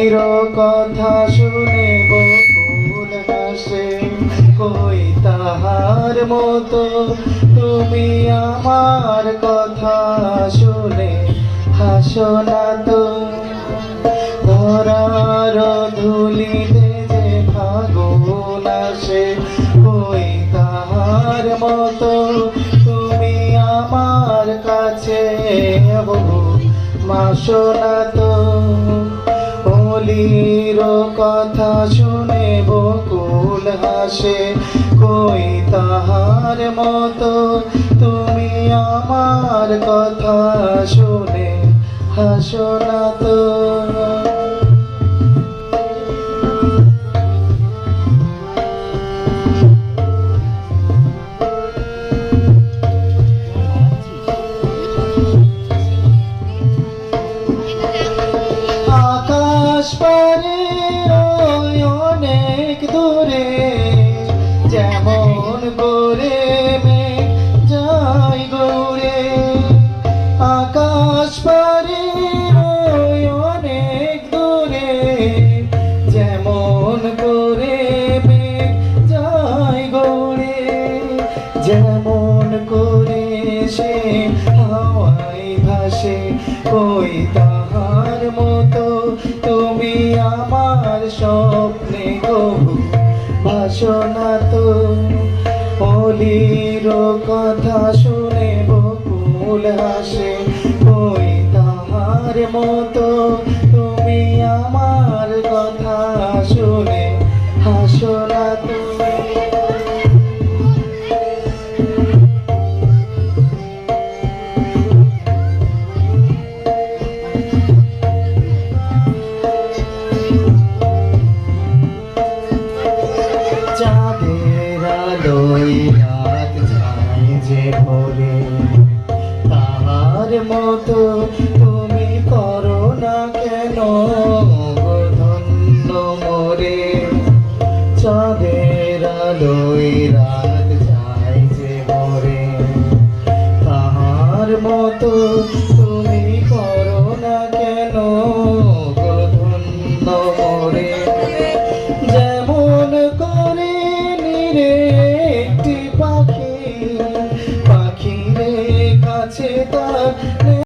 অলির কথা শুনে বকুল হাসে, কই তাহার মতো তুমি আমার কথা শুনে হাসো না তো। ধরার ধুলিতে যে ফাগুন আসে, কই তাহার মতো তুমি আমার কাছে বহু মাসো না তো। অলির কথা শুনে বকুল হাসে, কই তাহার মতো তুমি আমার কথা শুনে হাসো না তো। আকাশ পারে ওই অনেক দূরে, যেমন করে মেঘ যায় গৌরে। আকাশ পারে ওই অনেক দূরে, যেমন করে মেঘ যায় গৌরে। যেমন করে সে হাওয়ায় ভাসে, কই তাহার মতো তুমি আমার স্বপ্নে কবু ভাসো না তো। অলির কথা শুনে বকুল হাসে, কই তাহার মতো তুমি আমার কথা শুনে হাসো না তো। চাঁদের আলোয় রাত যায় যে ভোরে, তাহার মতো তুমি করো না কেন ধন্য মোরে। চাঁদের আলোয় রাত যায় যে ভোরে, তাহার মতো তুমি